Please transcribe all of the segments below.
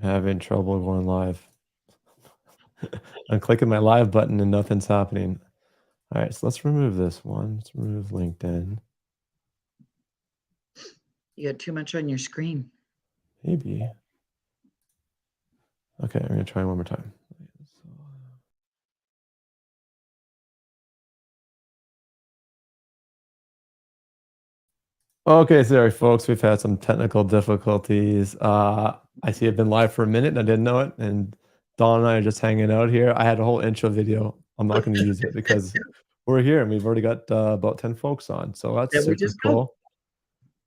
Having trouble going live. I'm clicking my live button and nothing's happening. All right, so let's remove this one. Let's remove LinkedIn. You got too much on your screen. Maybe. Okay, I'm gonna try one more time. Okay, sorry folks, we've had some technical difficulties. I see I've been live for a minute and I didn't know it, and Dawn and I are just hanging out here. I had a whole intro video. I'm not gonna use it because we're here and we've already got about 10 folks on, so that's There we super just cool. go.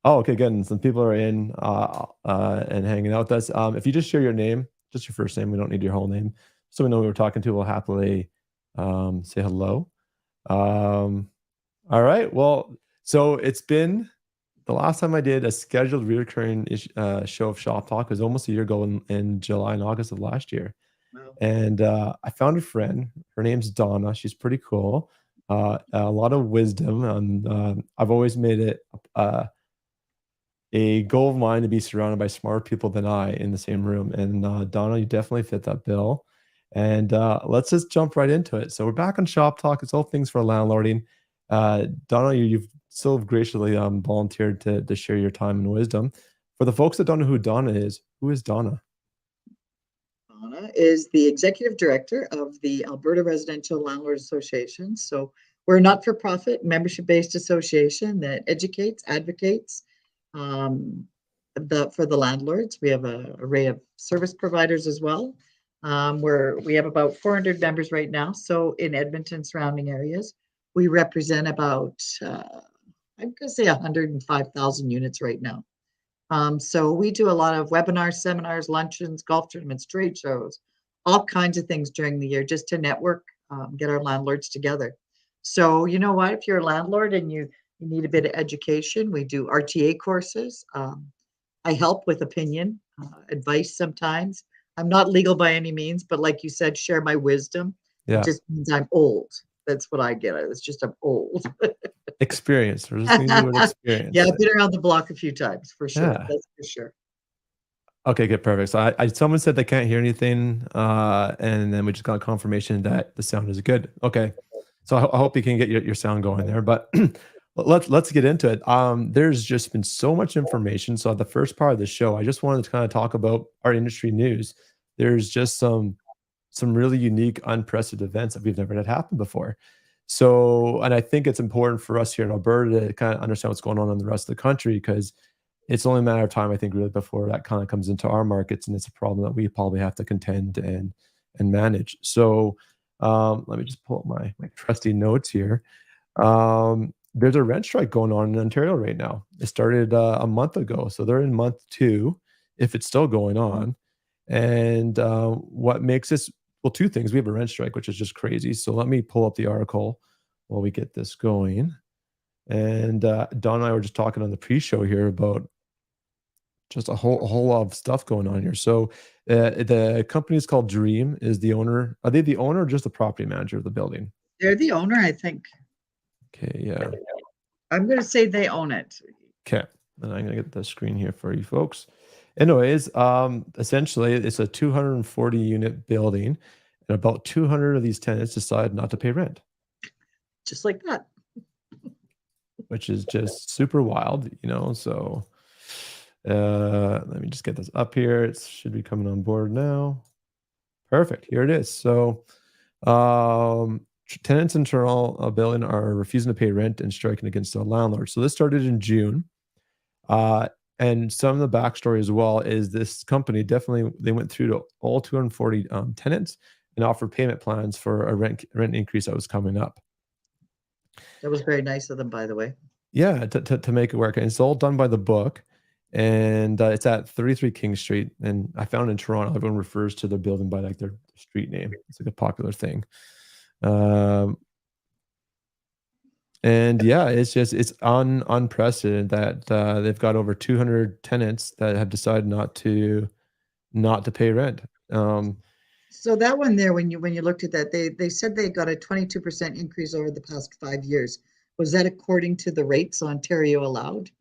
Oh, okay, good. And some people are in and hanging out with us. If you just share your name, just your first name, we don't need your whole name, so we know who we're talking to. We'll happily say hello. All right. Well, so it's been the last time I did a scheduled recurring show of Shoptalk was almost a year ago in July and August of last year. Wow. And I found a friend. Her name's Donna. She's pretty cool. A lot of wisdom. And I've always made it a goal of mine to be surrounded by smarter people than I in the same room. And Donna, you definitely fit that bill. And let's just jump right into it. So we're back on Shoptalk. It's all things for landlording. Donna, you've so graciously volunteered to share your time and wisdom. For the folks that don't know who Donna is, who is Donna? Donna is the executive director of the Alberta Residential Landlord Association. So we're a not-for-profit, membership-based association that educates, advocates for the landlords. We have an array of service providers as well. We have about 400 members right now. So in Edmonton surrounding areas, we represent about I'm going to say 105,000 units right now. So we do a lot of webinars, seminars, luncheons, golf tournaments, trade shows, all kinds of things during the year just to network, get our landlords together. So you know what, if you're a landlord and you need a bit of education, we do RTA courses. I help with opinion, advice sometimes. I'm not legal by any means, but like you said, share my wisdom. Yeah. It just means I'm old. That's what I get. It's just I'm old. Experience. We're just going to do an experience. Yeah, I've been around the block a few times for sure. Yeah. That's for sure. Okay, good, perfect. So someone said they can't hear anything, and then we just got confirmation that the sound is good. Okay, so I hope you can get your sound going there. But let's get into it. There's just been so much information. So the first part of the show, I just wanted to kind of talk about our industry news. There's just some really unique, unprecedented events that we've never had happen before. So, and I think it's important for us here in Alberta to kind of understand what's going on in the rest of the country, because it's only a matter of time, I think, really, before that kind of comes into our markets, and it's a problem that we probably have to contend and manage. So let me just pull up my trusty notes here. There's a rent strike going on in Ontario right now. It started a month ago, so they're in month 2, if it's still going on. And what makes this, well, two things. We have a rent strike, which is just crazy. So let me pull up the article while we get this going. And Don and I were just talking on the pre-show here about just a whole lot of stuff going on here. So the company is called Dream. Is the owner? Are they the owner or just the property manager of the building? They're the owner, I think. Okay, yeah. I'm going to say they own it. Okay, and I'm gonna get the screen here for you folks. Anyways, essentially, it's a 240 unit building, and about 200 of these tenants decide not to pay rent, Just like that. which is just super wild, you know. So let me just get this up here. It should be coming on board now. Perfect. Here it is. So tenants in Toronto building are refusing to pay rent and striking against the landlord. So this started in June. And some of the backstory as well is this company definitely, they went through to all 240 tenants and offered payment plans for a rent increase that was coming up. That was very nice of them, by the way. Yeah, to make it work. And it's all done by the book. And it's at 33 King Street. And I found in Toronto, everyone refers to the building by like their street name. It's like a popular thing. And yeah, it's unprecedented that they've got over 200 tenants that have decided not to pay rent. So that one there, when you looked at that, they said they got a 22% increase over the past 5 years. Was that according to the rates Ontario allowed?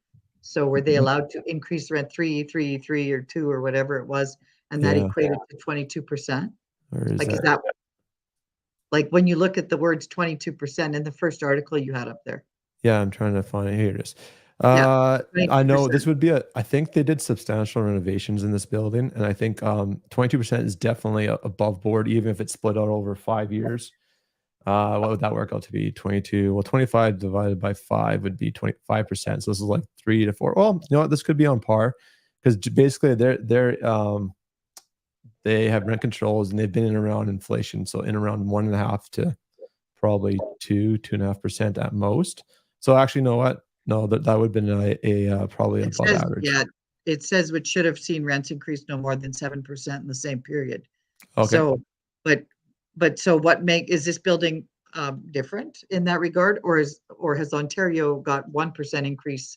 So were they allowed to increase rent 3, 3, 3, or 2, or whatever it was, and that Yeah. equated to 22%. Or is Like, is that? that like when you look at the words 22% in the first article you had up there? Yeah, I'm trying to find it. Here it is. Yeah, I know 22%. this would be I think they did substantial renovations in this building, and I think 22% is definitely above board, even if it's split out over 5 years. What would that work out to be? 22. Well, 25 divided by 5 would be 25%. So this is like 3 to 4. Well, you know what? This could be on par because basically they have rent controls and they've been in around inflation. So in around 1.5 to probably 2.5% at most. So actually, you know what? No, that would have been probably It above says, average. yeah, it says which should have seen rents increase no more than 7% in the same period. Okay. So, but so is this building different in that regard, or has Ontario got 1% increase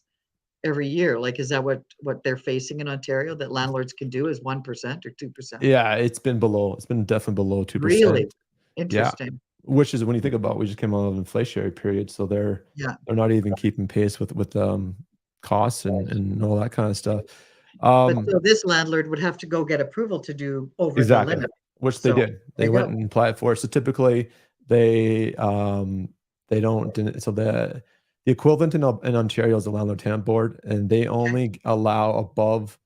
every year? Like, is that what they're facing in Ontario, that landlords can do is 1% or 2%? Yeah, it's been below. It's been definitely below 2%. Really? Yeah, Interesting. which is when you think about we just came out of an inflationary period, so Yeah. they're not even keeping pace with costs and all that kind of stuff. But so this landlord would have to go get approval to do over the Exactly, limit. which they So did. there They you went go. and applied for it. So typically they they don't so the equivalent in Ontario is the landlord tenant board, and they only allow above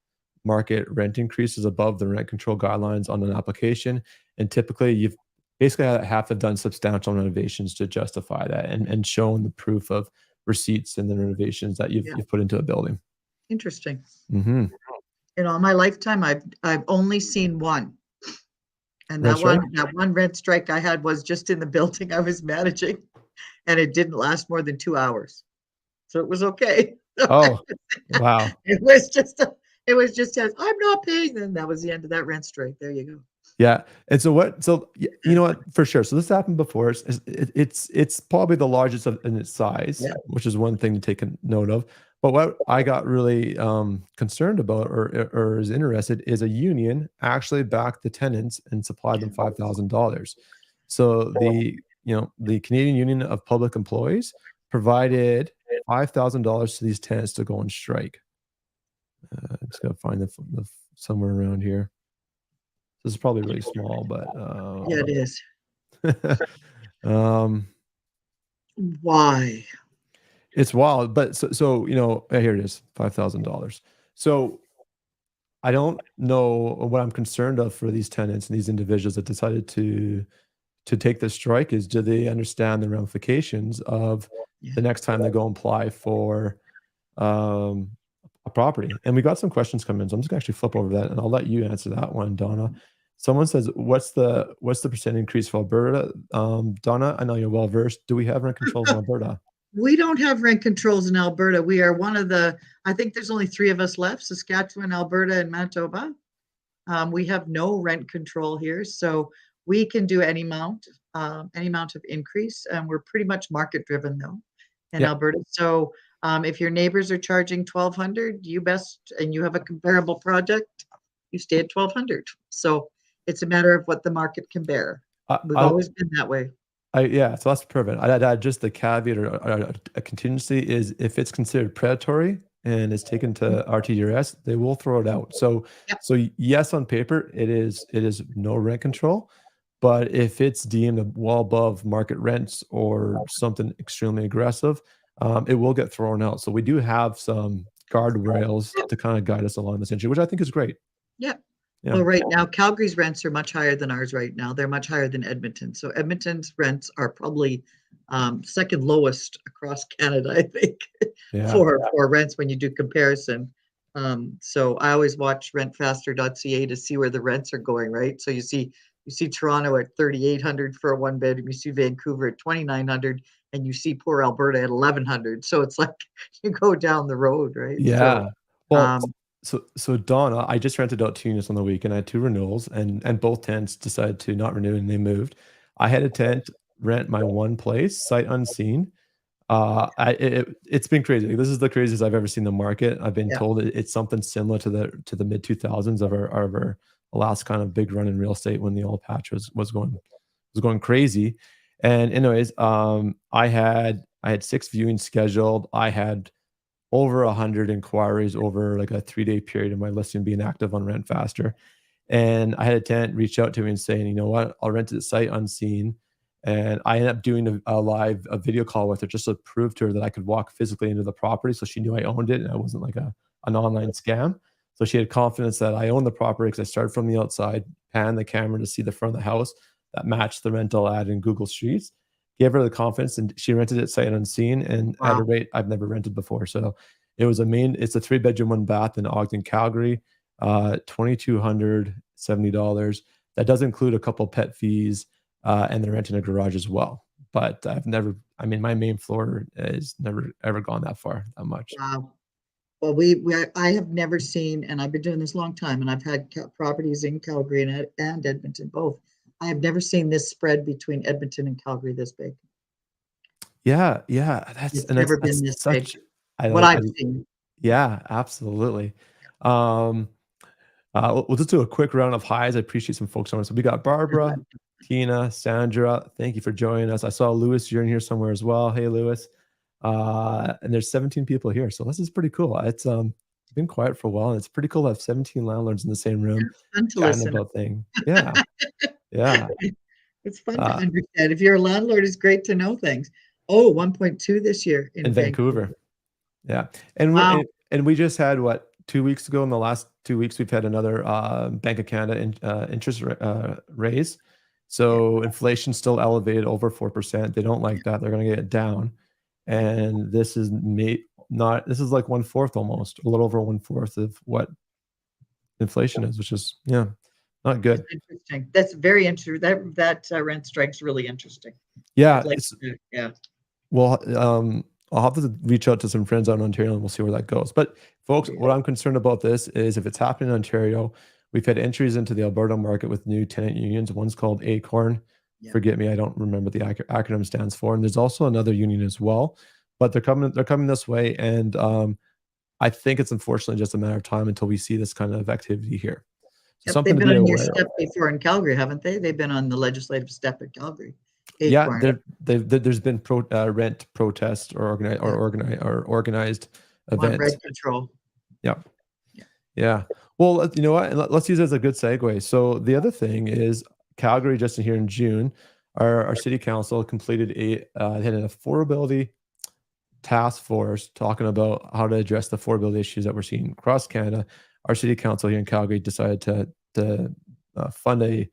market rent increases above the rent control guidelines on an application. And typically you've basically have to have done substantial renovations to justify that and shown the proof of receipts and the renovations that Yeah. you've put into a building. Interesting. Hmm. In all my lifetime, I've only seen one. And Rent strike? that one rent strike I had was just in the building I was managing, and it didn't last more than 2 hours. So it was okay. Oh, wow. It was just it was just as, "I'm not paying," then that was the end of that rent strike. There you go. Yeah, and you know what? For sure. So this happened before. It's probably the largest in its size, Yeah. which is one thing to take a note of. But what I got really concerned about or is interested is a union actually backed the tenants and supplied them $5,000. So the Canadian Union of Public Employees provided $5,000 to these tenants to go on strike. I'm just gonna find the somewhere around here. This is probably really small, but Yeah, it is. um, Why? it's wild. But here it is, $5,000. So I don't know what I'm concerned of for these tenants and these individuals that decided to take the strike is, do they understand the ramifications of Yeah. the next time they go and apply for um, a property? And we got some questions coming in, so I'm just gonna actually flip over that, and I'll let you answer that one, Donna. Someone says, "What's the percent increase for Alberta?" Donna, I know you're well versed. Do we have rent controls in Alberta? We don't have rent controls in Alberta. We are one of the, I think there's only 3 of us left, Saskatchewan, Alberta, and Manitoba. We have no rent control here, so we can do any amount of increase, and we're pretty much market driven though in Yeah, Alberta. So if your neighbors are charging 1,200, you best, and you have a comparable project, you stay at 1,200. So it's a matter of what the market can bear. We've I, always been that way. yeah, so that's perfect. I'd add just the caveat or a contingency is if it's considered predatory and is taken to RTUS, they will throw it out. So, Yep. Yes, on paper, it is no rent control, but if it's deemed well above market rents or something extremely aggressive, it will get thrown out. So we do have some guardrails to kind of guide us along this issue, which I think is great. Yep. Yeah. Well, right now, Calgary's rents are much higher than ours right now. They're much higher than Edmonton. So Edmonton's rents are probably second lowest across Canada, I think, Yeah. for rents when you do comparison. So I always watch rentfaster.ca to see where the rents are going, right? So you see Toronto at 3,800 for a one bedroom, you see Vancouver at 2,900, and you see poor Alberta at 1,100. So it's like you go down the road, right? Yeah. So Well, um, so Donna, I just rented out 2 units on the weekend. I had 2 renewals, and both tenants decided to not renew and they moved. I had a tenant rent my one place, sight unseen. It's been crazy. This is the craziest I've ever seen the market. I've been yeah. told it's something similar to the mid 2000s of our last kind of big run in real estate when the oil patch was going crazy. And anyways, I had 6 viewings scheduled. I had over 100 inquiries over like a 3-day period of my listing being active on Rent Faster. And I had a tenant reach out to me and saying, you know what, I'll rent it sight unseen. And I ended up doing a video call with her just to prove to her that I could walk physically into the property. So she knew I owned it and I wasn't like an online scam. So she had confidence that I owned the property because I started from the outside, panned the camera to see the front of the house that matched the rental ad in Google Streets, gave her the confidence, and she rented it sight unseen and at a Wow. rate I've never rented before. So it's a 3-bedroom, 1 bath in Ogden, Calgary, $2,270. That does include a couple pet fees, and they're renting a garage as well. But my main floor has never ever gone that far, that much. Wow. Well, I have never seen, and I've been doing this a long time, and I've had properties in Calgary and Edmonton both. I have never seen this spread between Edmonton and Calgary this big. Yeah, It's never been this big. such, I What like, I've seen. yeah, absolutely. Um, we'll just do a quick round of highs. I appreciate some folks on. So we got Barbara, Tina, Sandra. Thank you for joining us. I saw Lewis, you're in here somewhere as well. Hey, Lewis. And there's 17 people here, so this is pretty cool. It's been quiet for a while, and it's pretty cool to have 17 landlords in the same room Fun to chatting listen. about things. Yeah, yeah. It's fun to Uh, understand. If you're a landlord, it's great to know things. Oh, 1.2 this year in in Vancouver. Yeah, and Wow. we just had, what, 2 weeks ago. In the last 2 weeks, we've had another Bank of Canada interest raise. So inflation's still elevated over 4%. They don't like that. They're going to get it down. And this is like 1/4 almost, a little over 1/4 of what inflation is, which is, yeah, not good. That's interesting. That's very interesting. That rent strike's really interesting. Yeah, I'd like to, yeah. well, I'll have to reach out to some friends out in Ontario and we'll see where that goes. But folks, what I'm concerned about this is if it's happening in Ontario, we've had entries into the Alberta market with new tenant unions. One's called Acorn. Yeah. Forget me, I don't remember the acronym stands for. And there's also another union as well, but they're coming this way. And I think it's unfortunately just a matter of time until we see this kind of activity here. So Yep, something they've to been be on your aware of. step before in Calgary, haven't they? They've been on the legislative step in Calgary. Yeah, Acorn. there's been rent protests or organized Want events. rent control. Yeah. Yeah. Yeah. Well, you know what? Let's use it as a good segue. So the other thing is Calgary, just here in June, our city council completed they had an affordability task force talking about how to address the affordability issues that we're seeing across Canada. Our city council here in Calgary decided to fund a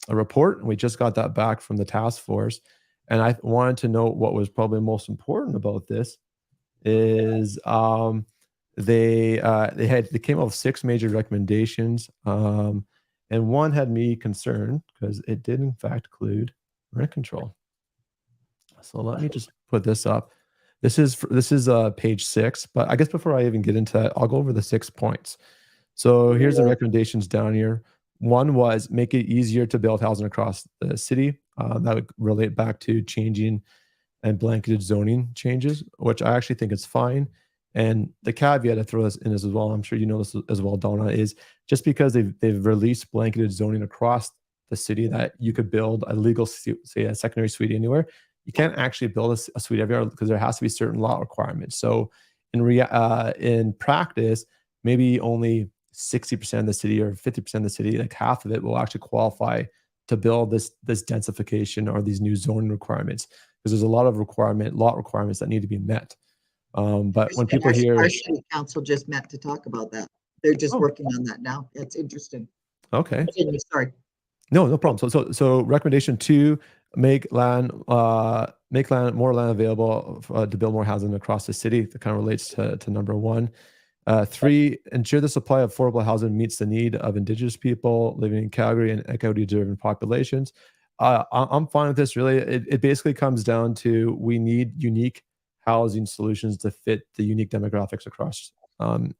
report, and we just got that back from the task force. And I wanted to know what was probably most important about this is they came up with 6 major recommendations, and one had me concerned because it did in fact include rent control. So let me just put this up. This is page 6, but I guess before I even get into that, I'll go over the 6 points. So here's the recommendations down here. One was make it easier to build housing across the city. That would relate back to changing and blanketed zoning changes, which I actually think is fine. And the caveat I throw this in as well, I'm sure you know this as well, Donna, is just because they've released blanketed zoning across the city that you could build a legal, say, a secondary suite anywhere, you can't actually build a suite everywhere because there has to be certain lot requirements. So in practice, maybe only 60% of the city or 50% of the city, like half of it, will actually qualify to build this densification or these new zoning requirements, because there's a lot of lot requirements that need to be met. But when people hear, our city council just met to talk about that. They're just Oh. working on that now. That's interesting. Okay, Sorry. no problem. So recommendation 2, make land more land available to build more housing across the city. That kind of relates to number 1. 3, ensure the supply of affordable housing meets the need of Indigenous people living in Calgary and equity-driven populations. I'm fine with this. Really, it basically comes down to we need unique housing solutions to fit the unique demographics across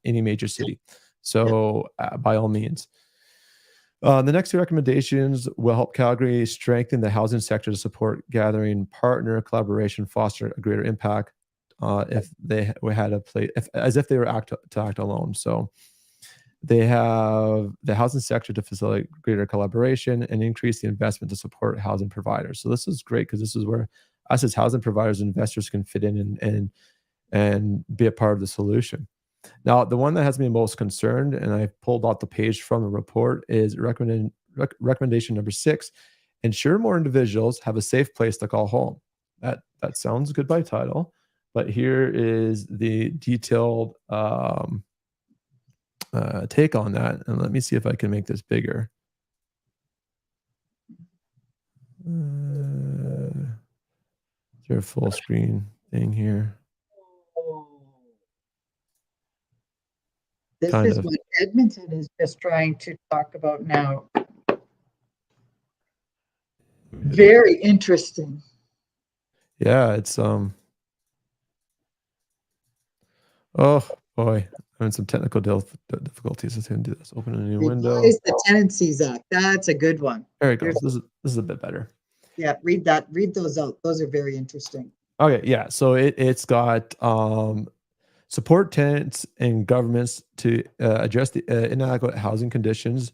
any major city. So by all means. The next 2 recommendations will help Calgary strengthen the housing sector to support gathering partner collaboration, foster a greater impact if they had a play, as if they were to act alone. So they have the housing sector to facilitate greater collaboration and increase the investment to support housing providers. So this is great because this is where us as housing providers and investors can fit in and be a part of the solution. Now, the one that has me most concerned, and I pulled out the page from the report, is recommendation number 6: ensure more individuals have a safe place to call home. That sounds good by title, but here is the detailed take on that. And let me see if I can make this bigger. Is there a full screen thing here? This is what Edmonton is just trying to talk about now. Very interesting. Yeah, it's oh boy, having some technical difficulties. Let's do this. Open a new window. Revise the Tenancies Act. That's a good one. There it goes. This is a bit better. Yeah, read that. Read those out. Those are very interesting. Okay, yeah. So it's got support tenants and governments to address the inadequate housing conditions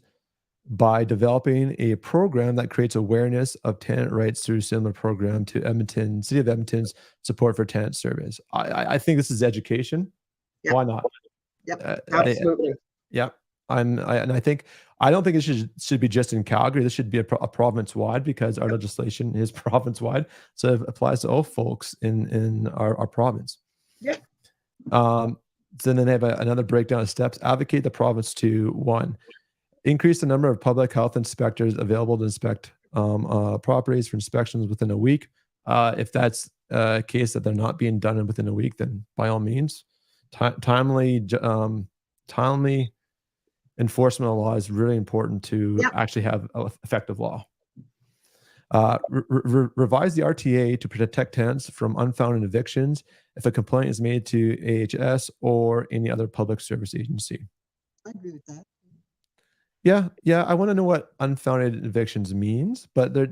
by developing a program that creates awareness of tenant rights through a similar program to City of Edmonton's support for tenant service. I think this is education. Yep. Why not? Yep, absolutely. Yep. I don't think it should be just in Calgary. This should be a province wide, because our legislation is province wide, so it applies to all folks in our province. Yeah. So then they have another breakdown of steps. Advocate the province to 1, increase the number of public health inspectors available to inspect properties for inspections within a week. If that's a case that they're not being done within a week, then by all means, timely enforcement of law is really important to actually have effective law. Revise the RTA to protect tenants from unfounded evictions if a complaint is made to AHS or any other public service agency. I agree with that. Yeah. I want to know what unfounded evictions means, but I'm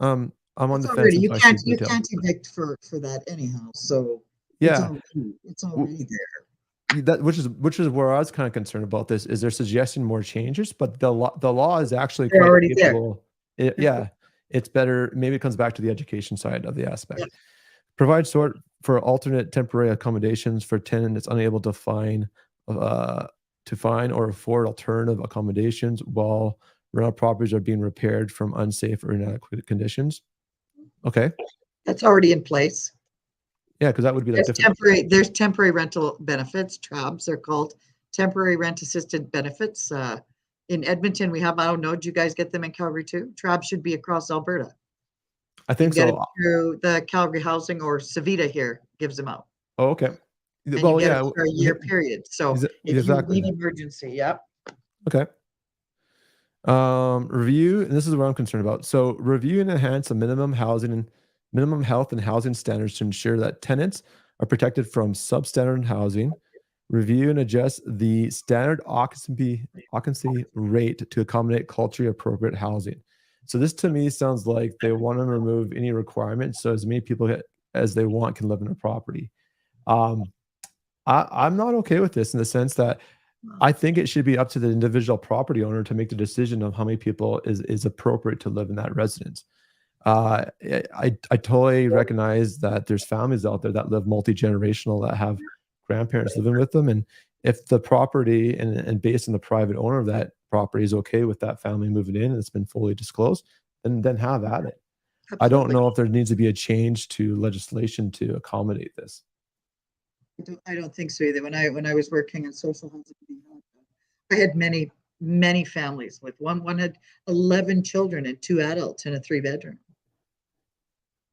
on the fence. You can't evict for that anyhow. So yeah, it's already there. Which is where I was kind of concerned about this. Is they're suggesting more changes, but the law is actually quite already capable. It's better. Maybe it comes back to the education side of the aspect. Yeah. Provide support for alternate temporary accommodations for tenants unable to find or afford alternative accommodations while rental properties are being repaired from unsafe or inadequate conditions. Okay, that's already in place. Yeah, because that would be like there's temporary rental benefits. TRABs are called temporary rent assisted benefits. In Edmonton, we have, I don't know, do you guys get them in Calgary too? TRABs should be across Alberta. I think so. Get it through the Calgary Housing, or Savita here gives them out. Oh, okay. And well, yeah, for a year period. So if you need emergency, yep. Okay. Review, and this is what I'm concerned about. So review and enhance the minimum health and housing standards to ensure that tenants are protected from substandard housing. Review and adjust the standard occupancy rate to accommodate culturally appropriate housing. So this to me sounds like they want to remove any requirements so as many people as they want can live in a property. I'm not okay with this in the sense that I think it should be up to the individual property owner to make the decision of how many people is appropriate to live in that residence. I totally recognize that there's families out there that live multi-generational, that have grandparents living with them. And if the property and based on the private owner of that property is okay with that family moving in and it's been fully disclosed, then have at it. Absolutely. I don't know if there needs to be a change to legislation to accommodate this. I don't think so either. When I was working in social housing, I had many families with one had 11 children and 2 adults in a 3-bedroom.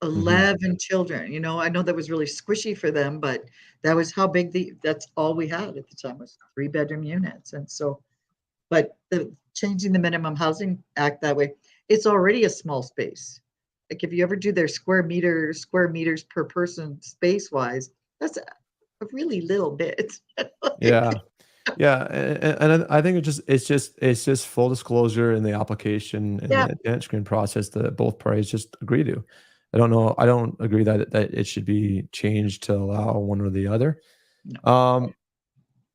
11 children. You know, I know that was really squishy for them, but that was how big that's all we had at the time, was 3-bedroom units. And so, but changing the minimum housing act that way, it's already a small space. Like if you ever do their square meters per person space wise, that's a really little bit. Yeah. And I think it's just full disclosure in the application and the tenant screen process that both parties just agree to. I don't agree that it should be changed to allow one or the other. No.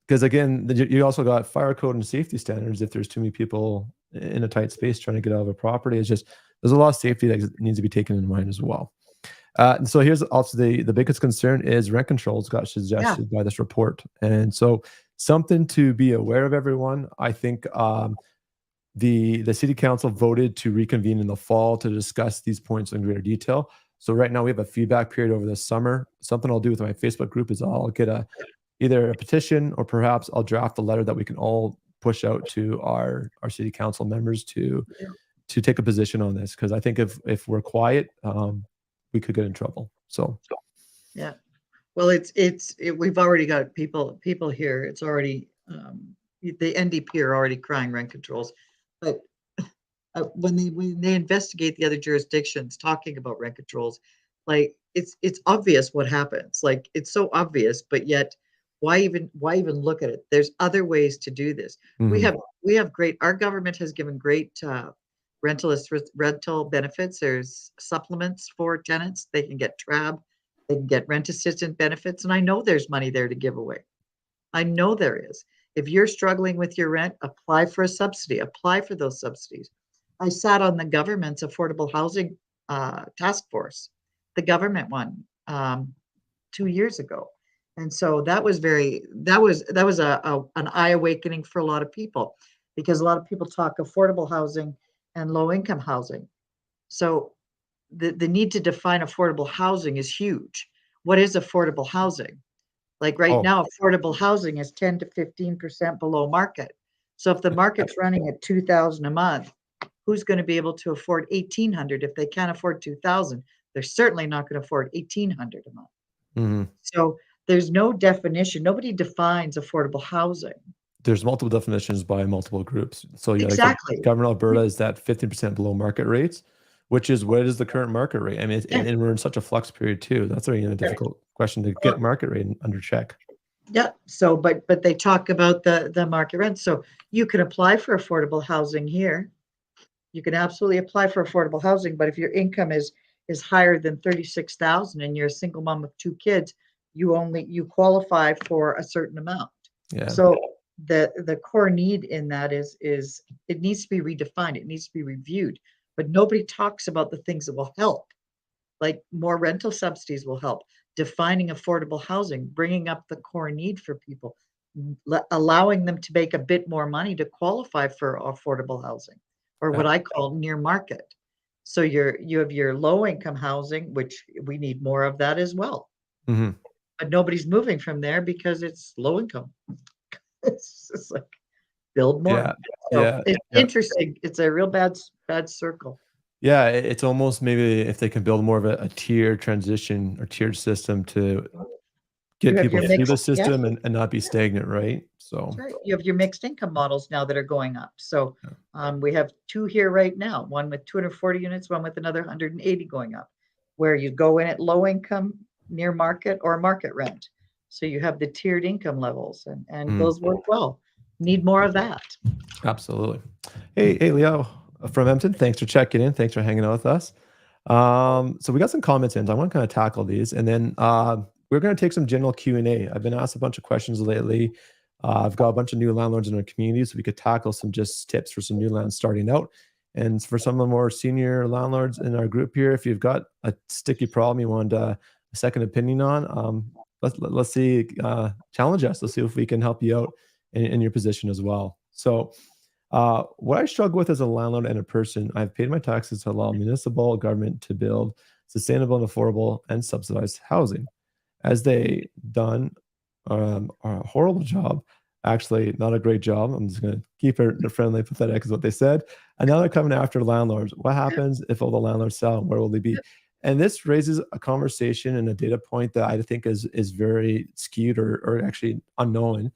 Because again, you also got fire code and safety standards. If there's too many people in a tight space trying to get out of a property, there's a lot of safety that needs to be taken in mind as well. And so here's also the biggest concern is rent controls got suggested by this report. And so something to be aware of, everyone. I think the city council voted to reconvene in the fall to discuss these points in greater detail. So right now we have a feedback period over the summer. Something I'll do with my Facebook group is I'll get either a petition or perhaps I'll draft a letter that we can all push out to our city council members to take a position on this, because I think if we're quiet, we could get in trouble. So yeah, well, we've already got people here. It's already the NDP are already crying rent controls, but when they investigate the other jurisdictions talking about rent controls, like it's obvious what happens. Like it's so obvious, but yet why even look at it? There's other ways to do this. We have great. Our government has given great rental benefits. There's supplements for tenants. They can get TRAB, they can get rent assistance benefits, and I know there's money there to give away. I know there is. If you're struggling with your rent, apply for a subsidy. Apply for those subsidies. I sat on the government's affordable housing task force, the government one, 2 years ago, and so that was an eye awakening for a lot of people, because a lot of people talk affordable housing and low income housing. So the need to define affordable housing is huge. What is affordable housing? Like right now, affordable housing is 10 to 15% below market. So if the market's running at 2,000 a month, who's going to be able to afford 1,800? If they can't afford 2,000, they're certainly not going to afford 1,800 a month. So there's no definition. Nobody defines affordable housing. There's multiple definitions by multiple groups. So yeah, exactly. Like government of Alberta is that 15% below market rates, which is what is the current market rate? I mean, and we're in such a flux period too. That's a difficult question to get market rate under check. Yeah. So, but they talk about the market rent. So you can apply for affordable housing here. You can absolutely apply for affordable housing, but if your income is higher than 36,000 and you're a single mom with 2 kids, you qualify for a certain amount. Yeah. So the core need in that is it needs to be redefined. It needs to be reviewed, but nobody talks about the things that will help. Like more rental subsidies will help. Defining affordable housing, bringing up the core need for people, allowing them to make a bit more money to qualify for affordable housing, or what I call near market. So you have your low income housing, which we need more of that as well. But nobody's moving from there because it's low income. It's just like build more. It's interesting. It's a real bad circle. Yeah, it's almost maybe if they can build more of a tier transition or tiered system to get people through the system and not be stagnant, right? So that's right. You have your mixed income models now that are going up. So we have 2 here right now, one with 240 units, one with another 180 going up, where you go in at low income, near market, or market rent. So you have the tiered income levels, and those work well. Need more of that. Absolutely. Hey, Leo from Edmonton, thanks for checking in. Thanks for hanging out with us. So we got some comments in. So I want to kind of tackle these, and then we're going to take some general Q&A. I've been asked a bunch of questions lately. I've got a bunch of new landlords in our community, so we could tackle some just tips for some new lands starting out. And for some of the more senior landlords in our group here, if you've got a sticky problem you want a second opinion on, let's see, challenge us. Let's see if we can help you out in your position as well. So what I struggle with as a landlord and a person, I've paid my taxes to allow municipal government to build sustainable and affordable and subsidized housing. As they done a horrible job, actually not a great job. I'm just going to keep it friendly, pathetic is what they said. And now they're coming after landlords. What happens if all the landlords sell? Where will they be? And this raises a conversation and a data point that I think is very skewed or actually unknown.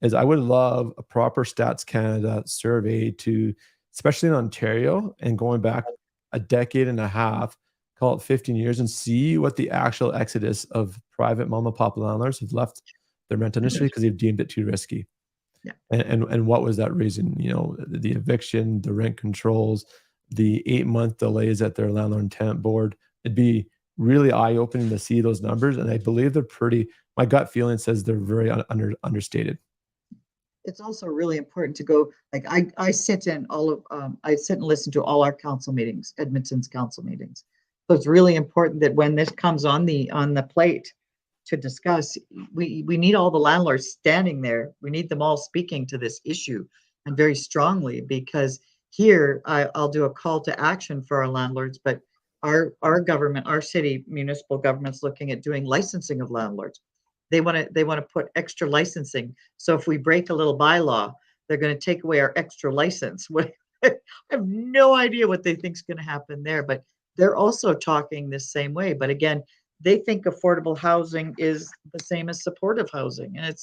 Is I would love a proper Stats Canada survey to, especially in Ontario, and going back a decade and a half, call it 15 years, and see what the actual exodus of private mom and pop landlords have left the rent industry because they've deemed it too risky. Yeah. And what was that reason? You know, the eviction, the rent controls, the 8-month delays at their landlord and tenant board. It'd be really eye-opening to see those numbers, and I believe they're pretty. My gut feeling says they're very understated. It's also really important to go, like I sit in all of I sit and listen to all our council meetings, Edmonton's council meetings, So it's really important that when this comes on the plate to discuss, we need all the landlords standing there. We need them all speaking to this issue, and very strongly, because here I'll do a call to action for our landlords, but our government, our city municipal government's looking at doing licensing of landlords. They want to put extra licensing. So if we break a little bylaw, they're going to take away our extra license. I have no idea what they think is going to happen there, but they're also talking the same way. But again, they think affordable housing is the same as supportive housing. And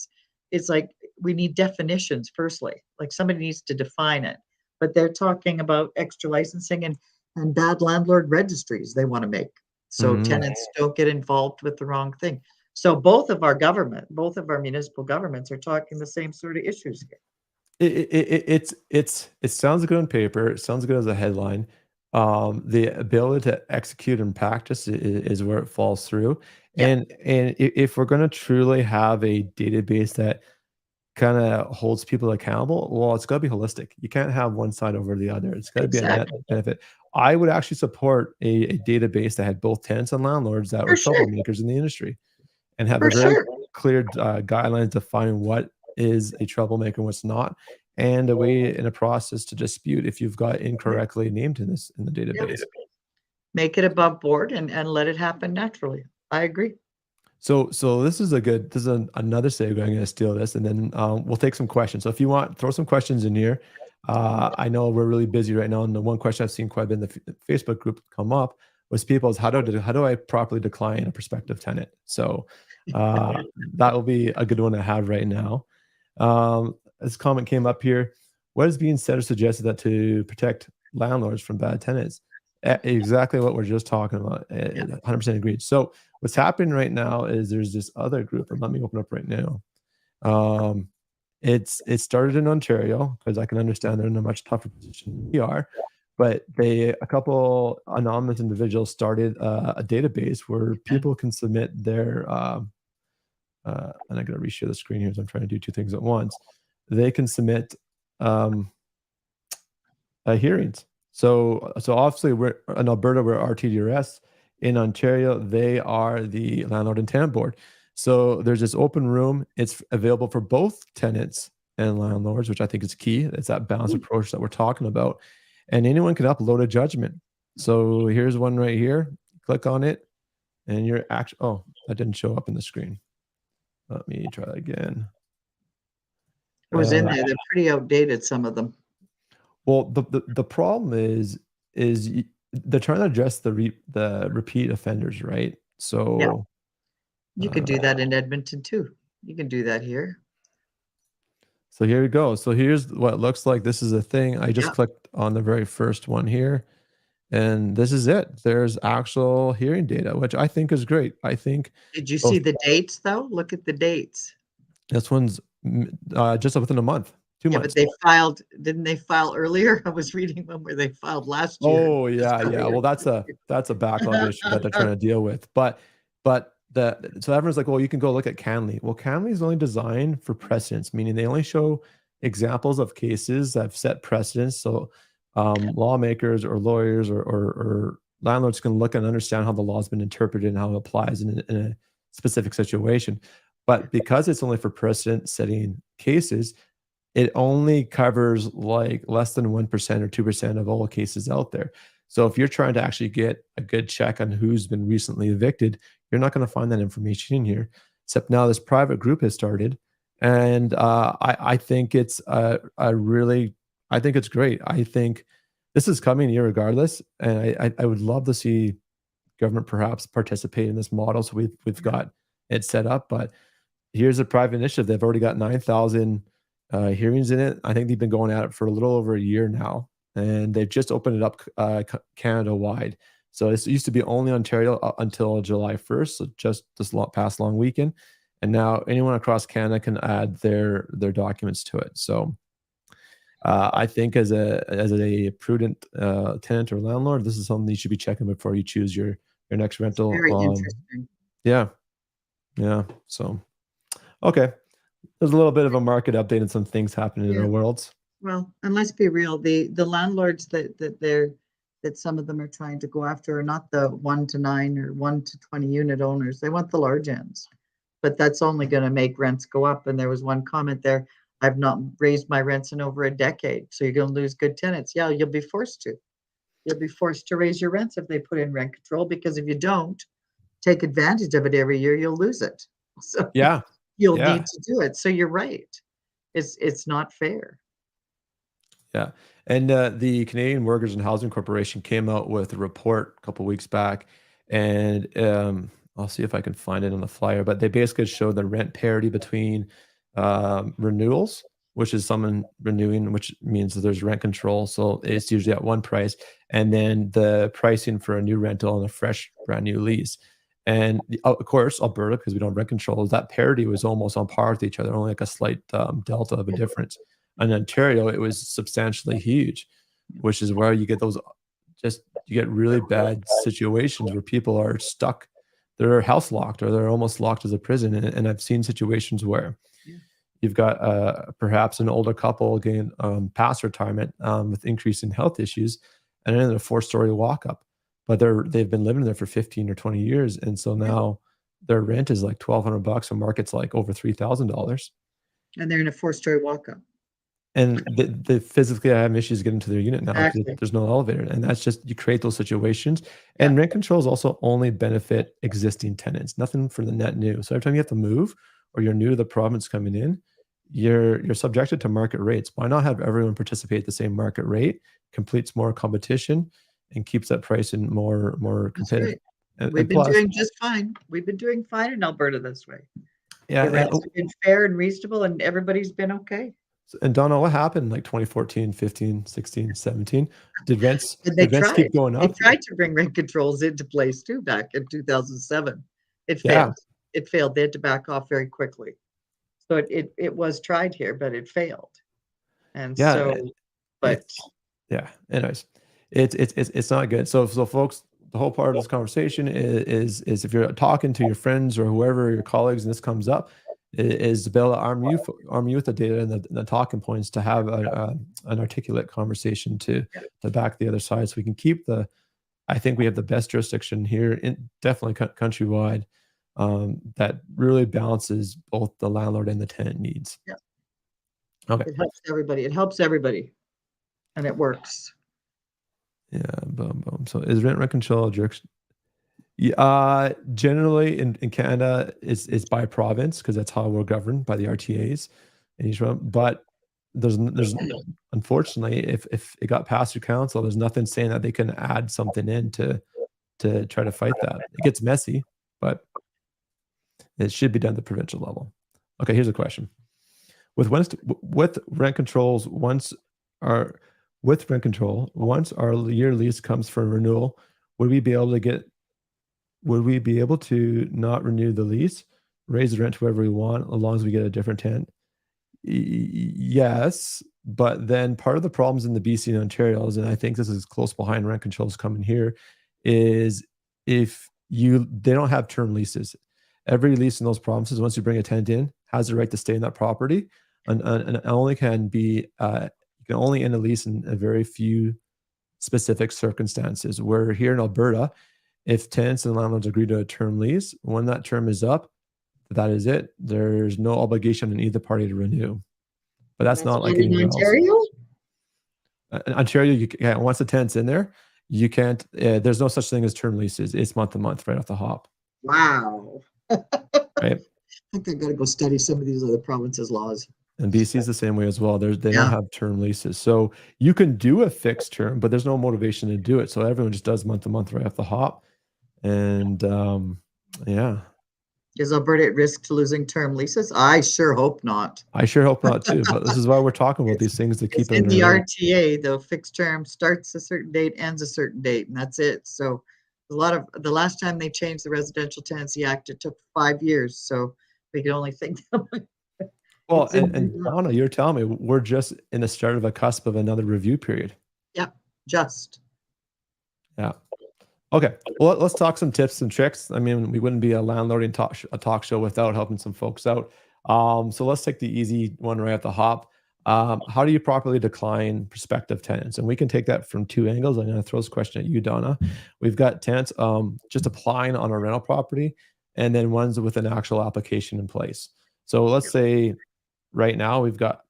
it's like, we need definitions firstly, like somebody needs to define it. But they're talking about extra licensing and bad landlord registries they want to make. So tenants don't get involved with the wrong thing. So both of our municipal governments are talking the same sort of issues here. It sounds good on paper. It sounds good as a headline. The ability to execute and practice is where it falls through. Yeah. And if we're going to truly have a database that kind of holds people accountable, well, it's got to be holistic. You can't have one side over the other. It's got to be a net benefit. I would actually support a database that had both tenants and landlords that were troublemakers in the industry, and have a very clear guidelines defining what is a troublemaker and what's not, and a way in a process to dispute if you've got incorrectly named in the database. Make it above board and let it happen naturally. I agree. So this is another segue. I'm going to steal this, and then we'll take some questions. So if you want, throw some questions in here. I know we're really busy right now, and the one question I've seen quite a bit in the Facebook group come up was people's how do I properly decline a prospective tenant? So that will be a good one to have right now. This comment came up here. What is being said or suggested that to protect landlords from bad tenants? Exactly what we're just talking about. 100% agreed. So what's happening right now is there's this other group, and let me open up right now. It started in Ontario, because I can understand they're in a much tougher position than we are. But a couple anonymous individuals started a database where people can submit their and I'm going to reshare the screen here as I'm trying to do two things at once. They can submit hearings. So obviously we're in Alberta, we're RTDRS. In Ontario, they are the Landlord and Tenant Board. So there's this open room. It's available for both tenants and landlords, which I think is key. It's that balanced approach that we're talking about. And anyone can upload a judgment. So here's one right here. Click on it, and you're actually, oh, that didn't show up in the screen. Let me try that again. It was in there. They're pretty outdated, some of them. Well, the problem is they're trying to address the repeat offenders, right? So you could do that in Edmonton too. You can do that here. So here we go. So here's what it looks like. This is a thing. I just clicked on the very first one here, and this is it. There's actual hearing data, which I think is great. I think. Did you see the dates though? Look at the dates. This one's just within a month. 2 months. But they filed, didn't they file earlier? I was reading one where they filed last year. Oh yeah. Well, that's a backlog issue that they're trying to deal with. So everyone's like, well, you can go look at Canley. Well, Canley is only designed for precedents, meaning they only show examples of cases that have set precedents. So lawmakers or lawyers or landlords can look and understand how the law has been interpreted and how it applies in a specific situation. But because it's only for precedent setting cases, it only covers like less than 1% or 2% of all cases out there. So if you're trying to actually get a good check on who's been recently evicted, you're not going to find that information in here. Except now this private group has started, and I think it's I think it's great. I think this is coming here regardless, and I would love to see government perhaps participate in this model. So we've got it set up, but here's a private initiative. They've already got 9,000 hearings in it. I think they've been going at it for a little over a year now, and they've just opened it up Canada wide. So it used to be only Ontario until July 1st, so just this past long weekend. And now anyone across Canada can add their documents to it. So I think as a prudent tenant or landlord, this is something you should be checking before you choose your next rental. Very interesting. Yeah. So, okay. There's a little bit of a market update and some things happening in our worlds. Well, and let's be real, the landlords that that some of them are trying to go after are not the 1 to 9 or 1 to 20 unit owners. They want the large ends. But that's only going to make rents go up. And there was one comment there, I've not raised my rents in over a decade. So you're going to lose good tenants. Yeah, you'll be forced to. You'll be forced to raise your rents if they put in rent control, because if you don't take advantage of it every year, you'll lose it. So Yeah. you'll Yeah. need to do it. So you're right. It's not fair. Yeah. And the Canadian Mortgage and Housing Corporation came out with a report a couple weeks back, and I'll see if I can find it on the flyer, but they basically showed the rent parity between renewals, which is someone renewing, which means that there's rent control. So it's usually at one price, and then the pricing for a new rental and a fresh brand new lease. And of course, Alberta, because we don't rent control, that parity was almost on par with each other, only like a slight delta of a difference. In Ontario, it was substantially huge, which is where you get those you get really bad situations where people are stuck. They're house locked, or they're almost locked as a prison. And I've seen situations where you've got perhaps an older couple getting past retirement with increasing health issues, and then a 4-story walk up, but they've been living there for 15 or 20 years, and so now their rent is like $1,200, and market's like over $3,000. And they're in a 4-story walk up. And they physically have issues getting to their unit now because Exactly. there's no elevator. And that's just, you create those situations. And rent controls also only benefit existing tenants, nothing for the net new. So every time you have to move, or you're new to the province coming in, you're subjected to market rates. Why not have everyone participate at the same market rate, completes more competition, and keeps that pricing more competitive? Right. We've been doing just fine. We've been doing fine in Alberta this way. Yeah, the rents have been fair and reasonable, and everybody's been okay. And Donna, what happened like 2014, 15, 16, 17? Did rents keep going up? They tried to bring rent controls into place too back in 2007. It failed. It failed. They had to back off very quickly. So it was tried here, but it failed. And anyways, it's not good. So folks, the whole part of this conversation is if you're talking to your friends or whoever, your colleagues, and this comes up, is to be able to arm you with the data and the talking points to have an articulate conversation to back the other side, so we can keep I think we have the best jurisdiction here, definitely countrywide, that really balances both the landlord and the tenant needs. Yeah. Okay. It helps everybody. It helps everybody, and it works. Yeah. Boom, boom. So is rent control jurisdiction? Generally in Canada, it's by province, because that's how we're governed, by the RTAs in each one. But there's unfortunately, if it got passed through council, there's nothing saying that they can add something in to try to fight that. It gets messy, but it should be done at the provincial level. Okay, here's a question: with rent control, once our year lease comes for renewal, would we be able to not renew the lease, raise the rent to whoever we want, as long as we get a different tenant? Yes, but then part of the problems in the BC and Ontario, and I think this is close behind rent controls coming here, is if they don't have term leases. Every lease in those provinces, once you bring a tenant in, has the right to stay in that property, and only can be you can only end a lease in a very few specific circumstances. Where here in Alberta, if tenants and landlords agree to a term lease, when that term is up, that is it. There's no obligation on either party to renew. But that's not like anywhere else. In Ontario, you can't, once the tenant's in there, you can't. There's no such thing as term leases. It's month to month, right off the hop. Wow. Right. I think I've got to go study some of these other provinces' laws. And BC is the same way as well. They don't have term leases. So you can do a fixed term, but there's no motivation to do it. So everyone just does month to month right off the hop. And Is Alberta at risk to losing term leases? I sure hope not. I sure hope not too. But this is why we're talking about these things, to keep it in the RTA. The fixed term starts a certain date, ends a certain date, and that's it. So the last time they changed the Residential Tenancy Act, it took 5 years. So we can only think. Well, and Donna, you're telling me we're just in the start of a cusp of another review period. Yeah, just. Yeah. Okay. Well, let's talk some tips and tricks. I mean, we wouldn't be a landlording talk show without helping some folks out. So let's take the easy one right at the hop. How do you properly decline prospective tenants? And we can take that from two angles. I'm going to throw this question at you, Donna. We've got tenants just applying on a rental property, and then ones with an actual application in place. So let's say right now we've got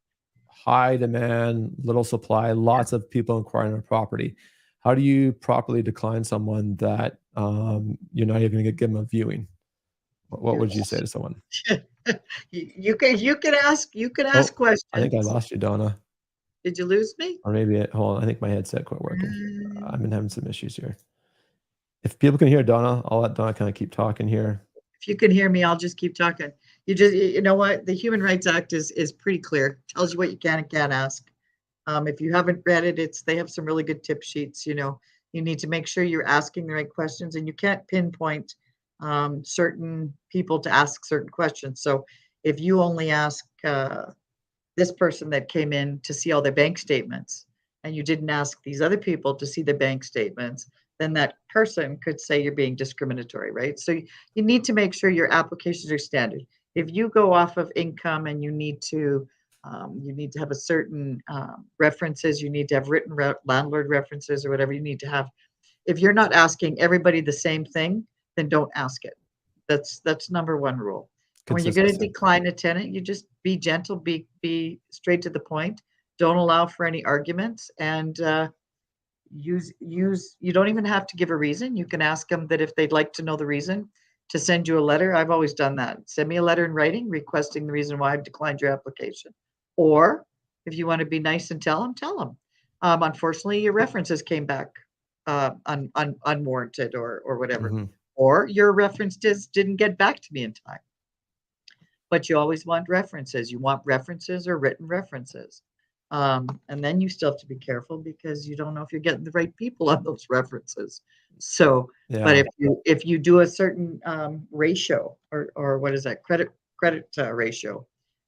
high demand, little supply, lots of people inquiring on a property. How do you properly decline someone that you're not even going to give them a viewing? What would you say to someone? You can ask Oh, questions. I think I lost you, Donna. Did you lose me? Or maybe hold on. I think my headset quit working. I've been having some issues here. If people can hear Donna, I'll let Donna kind of keep talking here. If you can hear me, I'll just keep talking. You know what? The Human Rights Act is pretty clear. Tells you what you can and can't ask. If you haven't read it, they have some really good tip sheets. You need to make sure you're asking the right questions, and you can't pinpoint certain people to ask certain questions. So if you only ask this person that came in to see all their bank statements, and you didn't ask these other people to see the bank statements, then that person could say you're being discriminatory, right? So you need to make sure your applications are standard. If you go off of income and you need to have a certain references, you need to have written landlord references or whatever you need to have. If you're not asking everybody the same thing, then don't ask it. That's number one rule. When you're going to decline a tenant, you just be gentle, be straight to the point. Don't allow for any arguments, and use. You don't even have to give a reason. You can ask them that if they'd like to know the reason, to send you a letter. I've always done that. Send me a letter in writing requesting the reason why I've declined your application. Or if you want to be nice and tell them. Unfortunately, your references came back unwarranted or whatever. Mm-hmm. Or your reference didn't get back to me in time. But you always want references. You want references or written references. And then you still have to be careful because you don't know if you're getting the right people on those references. So, yeah. But if you do a certain ratio or what is that, credit ratio,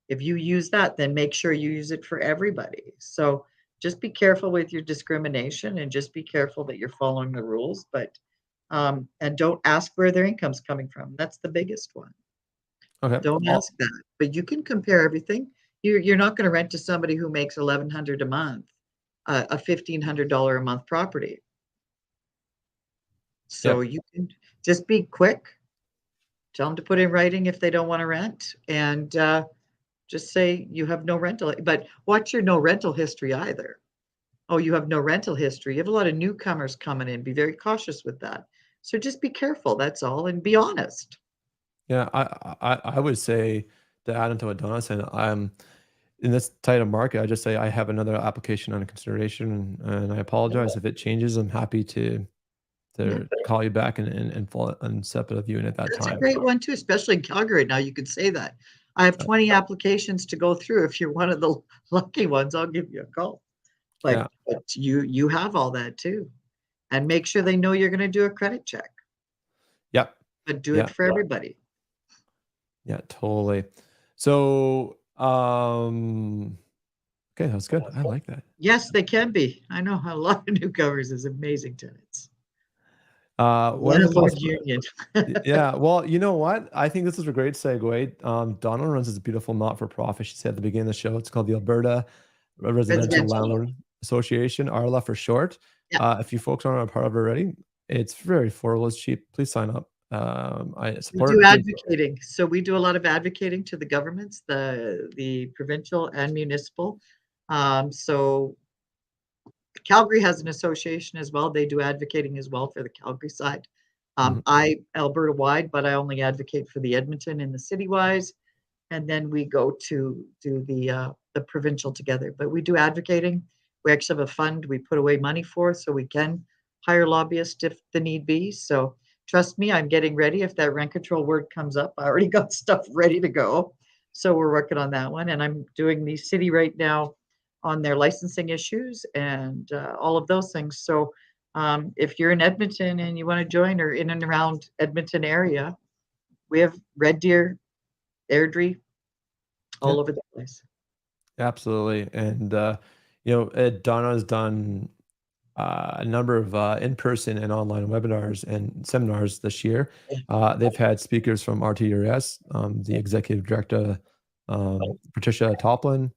if you use that, then make sure you use it for everybody. So just be careful with your discrimination and just be careful that you're following the rules. But and don't ask where their income's coming from. That's the biggest one. Okay. Don't ask that, but you can compare everything. You're not going to rent to somebody who makes $1,100 a month, a $1,500 a month property. So you can just be quick. Tell them to put in writing if they don't want to rent, and just say you have no rental. But watch your no rental history either. Oh, you have no rental history. You have a lot of newcomers coming in. Be very cautious with that. So just be careful. That's all, and be honest. Yeah, I would say to add into what Donna said, I'm in this type of market. I just say I have another application under consideration, and I apologize if it changes. I'm happy to call you back and set up a viewing at that That's time. a great one too, especially in Calgary. Now you could say that. I have 20 applications to go through. If you're one of the lucky ones, I'll give you a call. But you have all that too, and make sure they know you're going to do a credit check. Yep. But do it for everybody. Yeah, totally. So, okay, that's good. I like that. Yes, they can be. I know a lot of newcomers is amazing tenants. What are the Landlord union. Yeah, well, you know what? I think this is a great segue. Donna runs this beautiful not-for-profit. She said at the beginning of the show, it's called the Alberta Residential Landlord Association, ARLA for short. If you folks aren't a part of it already, it's very affordable. It's cheap. Please sign up. I support. We do advocating. So we do a lot of advocating to the governments, the provincial and municipal. So Calgary has an association as well. They do advocating as well for the Calgary side. I Alberta wide, but I only advocate for the Edmonton and the city wise. And then we go to do the provincial together. But we do advocating. We actually have a fund we put away money for, so we can hire lobbyists if the need be. So trust me, I'm getting ready. If that rent control word comes up, I already got stuff ready to go. So we're working on that one. And I'm doing the city right now on their licensing issues and all of those things. So if you're in Edmonton and you want to join or in and around Edmonton area, we have Red Deer, Airdrie, all over the place. Absolutely. And, Donna's done a number of in-person and online webinars and seminars this year. They've had speakers from RTRS, the executive director, Patricia Toplin,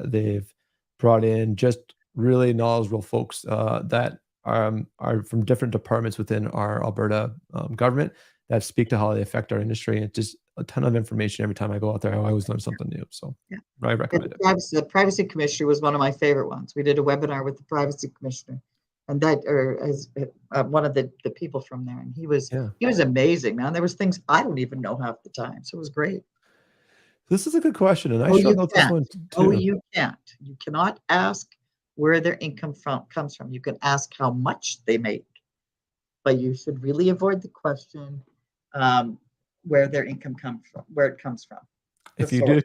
They've brought in just really knowledgeable folks that are from different departments within our Alberta government that speak to how they affect our industry. And just a ton of information every time I go out there. I always learn something new. So Yeah. I And recommend it. the privacy commissioner was one of my favorite ones. We did a webinar with the privacy commissioner, and that, or as one of the people from there, and he was amazing, man. There was things I don't even know half the time, so it was great. This is a good question, and I Oh, you struggle with this can't. one Oh, too. you can't. You cannot ask where their income comes from. You can ask how much they make, but you should really avoid the question where their income comes from, where it comes from. The If you do,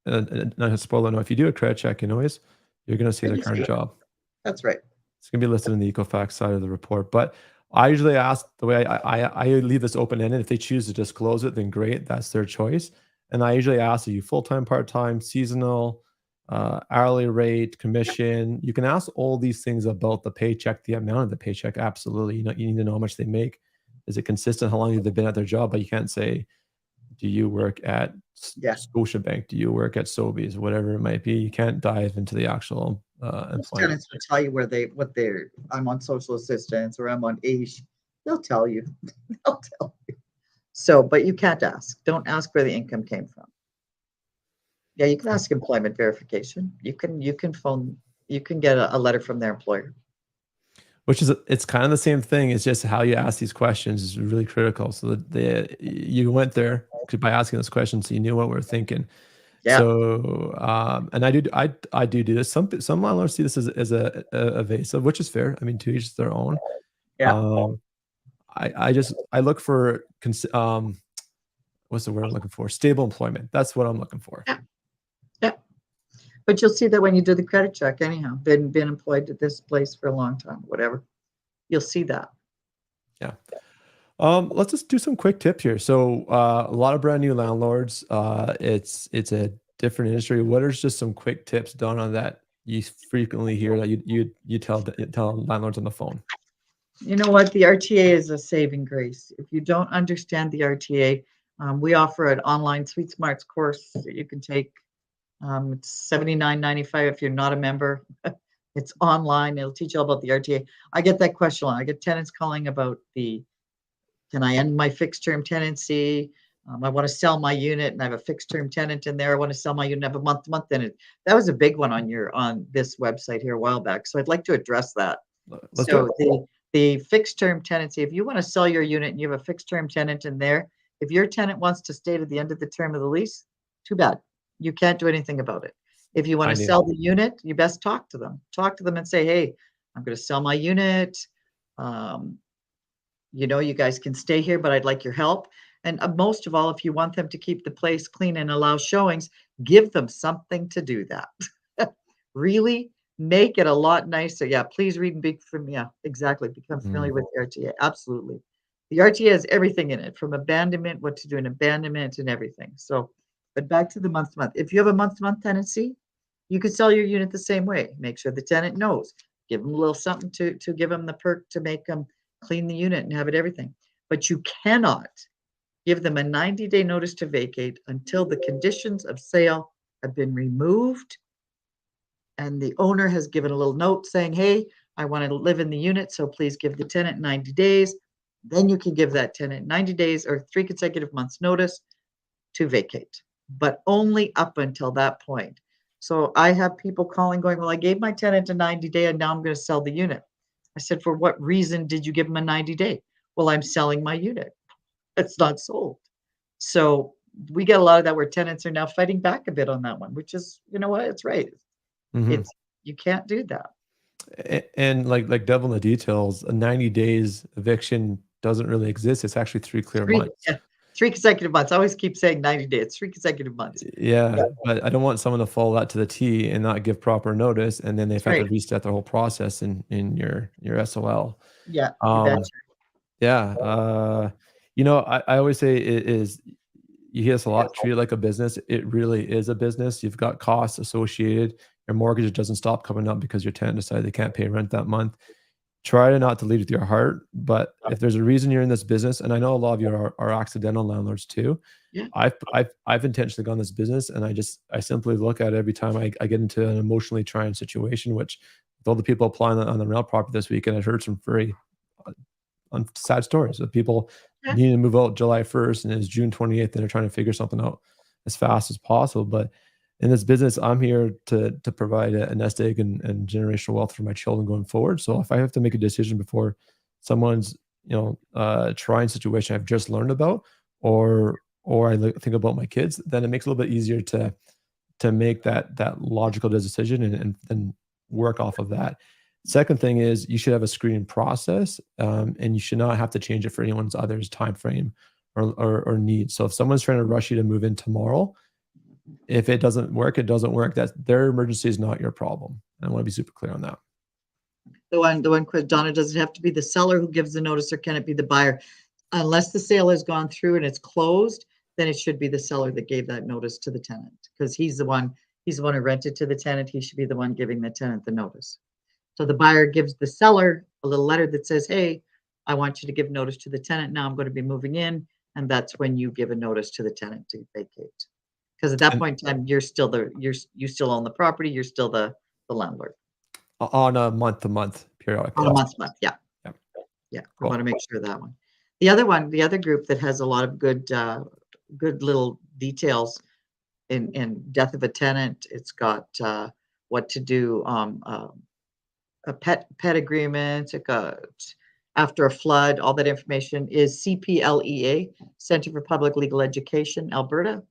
source. not a spoiler, no, if you do a credit check, anyways, you're going to see their You see current it. job. That's right. It's going to be listed in the Equifax side of the report. But I usually ask the way I leave this open ended. If they choose to disclose it, then great, that's their choice. And I usually ask, are you full time, part time, seasonal, hourly rate, commission? You can ask all these things about the paycheck, the amount of the paycheck. Absolutely, you need to know how much they make. Is it consistent? How long have they been at their job? But you can't say, do you work at Scotiabank? Do you work at Sobeys? Whatever it might be, you can't dive into the actual Most employment. tenants will tell you what they're. I'm on social assistance or I'm on AISH. They'll tell you. They'll tell you. So, but you can't ask. Don't ask where the income came from. Yeah, you can ask employment verification. You can phone. You can get a letter from their employer. Which is, it's kind of the same thing. It's just how you ask these questions is really critical. So that you went there by asking those questions, so you knew what we're thinking. Yeah. So, and I do this. Some landlords see this as a evasive, which is fair. I mean, to each their own. Yeah. I look for what's the word I'm looking for? Stable employment. That's what I'm looking for. Yeah. Yeah. But you'll see that when you do the credit check, anyhow, been employed at this place for a long time, whatever. You'll see that. Yeah. Let's just do some quick tips here. So, a lot of brand new landlords. It's a different industry. What are just some quick tips, Donna, that you frequently hear that you tell landlords on the phone? You know what? The RTA is a saving grace. If you don't understand the RTA, we offer an online Suite Smarts course that you can take. It's $79.95 if you're not a member. It's online. It'll teach you all about the RTA. I get that question a lot. I get tenants calling about can I end my fixed term tenancy? I want to sell my unit and I have a fixed term tenant in there. I want to sell my unit and have a month to month in it. That was a big one on this website here a while back. So I'd like to address that. Let's do it. The fixed term tenancy, if you want to sell your unit and you have a fixed term tenant in there, if your tenant wants to stay to the end of the term of the lease, too bad. You can't do anything about it. If you want to sell the unit, you best talk to them. Talk to them and say, hey, I'm going to sell my unit. You guys can stay here, but I'd like your help. And most of all, if you want them to keep the place clean and allow showings, give them something to do that. Really make it a lot nicer. Yeah, please read and be from, yeah, exactly. Become familiar with the RTA. Absolutely. The RTA has everything in it, from abandonment, what to do in abandonment and everything. So, but back to the month to month. If you have a month to month tenancy, you could sell your unit the same way. Make sure the tenant knows. Give them a little something to give them the perk to make them clean the unit and have it everything. But you cannot give them a 90-day notice to vacate until the conditions of sale have been removed and the owner has given a little note saying, hey, I want to live in the unit, so please give the tenant 90 days. Then you can give that tenant 90 days or 3 consecutive months notice to vacate, but only up until that point. So I have people calling going, well, I gave my tenant a 90-day and now I'm going to sell the unit. I said, for what reason did you give him a 90-day? Well, I'm selling my unit. It's not sold. So we get a lot of that where tenants are now fighting back a bit on that one, which is, you know what, it's right. It's, you can't do that. And like devil in the details, a 90 days eviction doesn't really exist. It's actually 3 clear months. Yeah, 3 consecutive months. I always keep saying 90 days. It's 3 consecutive months. Yeah, but I don't want someone to follow that to the T and not give proper notice, and then they've had to reset their whole process in your SOL. Yeah, you betcha. Yeah. I always say you hear this a lot, treat it like a business. It really is a business. You've got costs associated. Your mortgage doesn't stop coming up because your tenant decided they can't pay rent that month. try to not to lead with your heart, but if there's a reason you're in this business, and I know a lot of you are accidental landlords too. Yeah. I've intentionally gone this business, and I simply look at it every time I get into an emotionally trying situation, which with all the people applying on the rental property this weekend, I've heard some very sad stories of people Yeah. needing to move out July 1st and it's June 28th and they're trying to figure something out as fast as possible. But in this business, I'm here to provide a nest egg and generational wealth for my children going forward. So if I have to make a decision before someone's trying situation I've just learned about, or I think about my kids, then it makes it a little bit easier to make that logical decision and work off of that. Second thing is you should have a screening process, and you should not have to change it for anyone's other's time frame or need. So if someone's trying to rush you to move in tomorrow, if it doesn't work, it doesn't work. That's their emergency is not your problem. I want to be super clear on that. The one question, Donna, does it have to be the seller who gives the notice, or can it be the buyer? Unless the sale has gone through and it's closed, then it should be the seller that gave that notice to the tenant, because he's the one who rented to the tenant. He should be the one giving the tenant the notice. So the buyer gives the seller a little letter that says, hey, I want you to give notice to the tenant. Now I'm going to be moving in. And that's when you give a notice to the tenant to vacate. Because at that point in time, you still own the property. You're still the landlord. On a month-to-month periodic On a month. Yeah. Yeah. Yeah. We Cool. want to make sure that one. The other group that has a lot of good little details in death of a tenant. It's got what to do, a pet agreement, it got after a flood, all that information is CPLEA, Center for Public Legal Education, Alberta.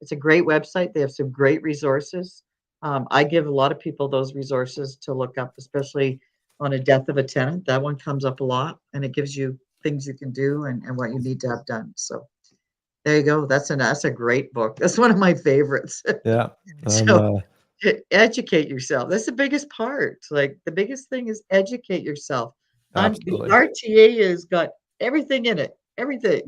It's a great website. They have some great resources. I give a lot of people those resources to look up, especially on a death of a tenant. That one comes up a lot, and it gives you things you can do and what you need to have done. So there you go. That's a great book. That's one of my favorites. Yeah. So educate yourself. That's the biggest part. Like the biggest thing is educate yourself. Absolutely. The RTA has got everything in it. Everything.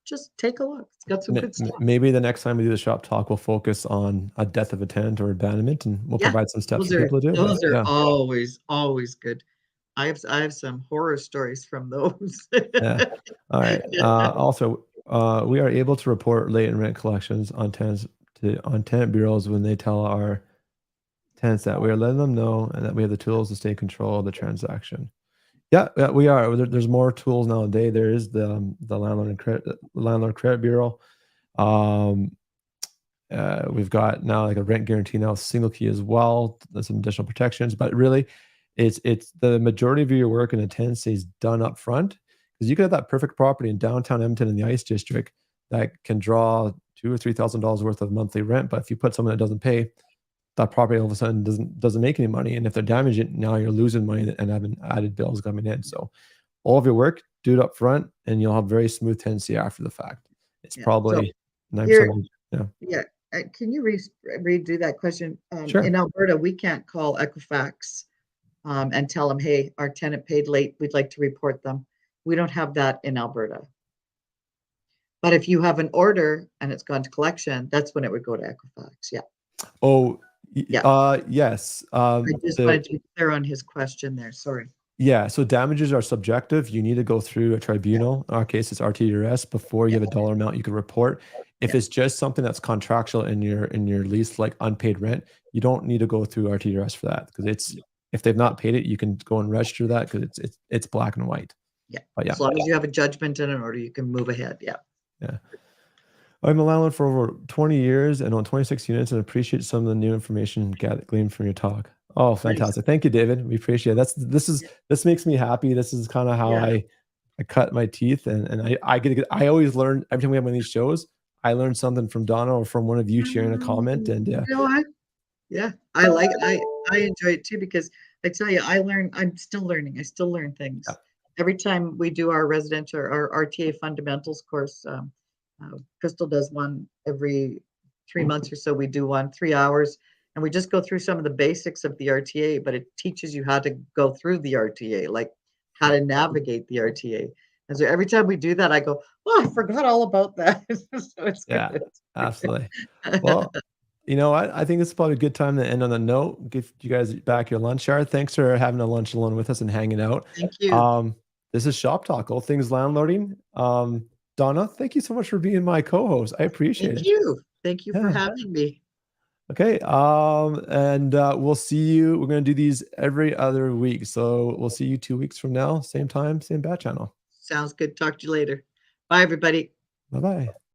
just take a look. It's got some good stuff. Maybe the next time we do the shop talk, we'll focus on a death of a tenant or abandonment, and we'll provide some steps for people to do. Those are always good. I have some horror stories from those. Yeah. All right. Also, we are able to report latent rent collections on tenant bureaus when they tell our tenants that we are letting them know and that we have the tools to stay in control of the transaction. Yeah, we are. There's more tools nowadays. There is the landlord credit bureau. We've got now like a rent guarantee now, single key as well. There's some additional protections, but really, it's the majority of your work in a tenancy is done up front, because you could have that perfect property in downtown Edmonton in the Ice District that can draw $2,000 or $3,000 worth of monthly rent, but if you put someone that doesn't pay, that property all of a sudden doesn't make any money, and if they're damaging, now you're losing money and having added bills coming in. So all of your work, do it up front, and you'll have very smooth tenancy after the fact. It's probably 9%. Yeah. Can you redo that question? Sure. In Alberta, we can't call Equifax and tell them, hey, our tenant paid late, we'd like to report them. We don't have that in Alberta. But if you have an order and it's gone to collection, that's when it would go to Equifax. Yeah. Oh, yeah. Yes. I just wanted to be clear on his question there. Sorry. Yeah. So damages are subjective. You need to go through a tribunal. In our case, it's RTRS before you have a dollar amount you can report. If it's just something that's contractual in your lease, like unpaid rent, you don't need to go through RTRS for that, because if they've not paid it, you can go and register that, because it's black and white. Yeah. But as long as you have a judgment and an order, you can move ahead. Yeah. Yeah. I'm a landlord for over 20 years and own 26 units, and appreciate some of the new information gleaned from your talk. Oh, fantastic. Nice. Thank you, David. We appreciate it. This makes me happy. This is kind of how I cut my teeth, and I always learn every time we have one of these shows. I learn something from Donna or from one of you sharing a comment, and you know what? Yeah, I like it. I enjoy it too, because I tell you, I'm still learning. I still learn things. Yeah. Every time we do our residential, our RTA fundamentals course, Crystal does one every 3 months or so. We do one 3 hours, and we just go through some of the basics of the RTA, but it teaches you how to go through the RTA, like how to navigate the RTA. And so every time we do that, I go, oh, I forgot all about that. So it's good. Absolutely. Well, You know what? I think it's probably a good time to end on a note. Give you guys back your lunch hour. Thanks for having a lunch alone with us and hanging out. Thank you. This is Shop Talk, all things landlording. Donna, thank you so much for being my co-host. I appreciate Thank it. you. Thank you for Yeah. having me. Okay. And we'll see you. We're gonna do these every other week. So we'll see you 2 weeks from now, same time, same bat channel. Sounds good. Talk to you later. Bye, everybody. Bye-bye.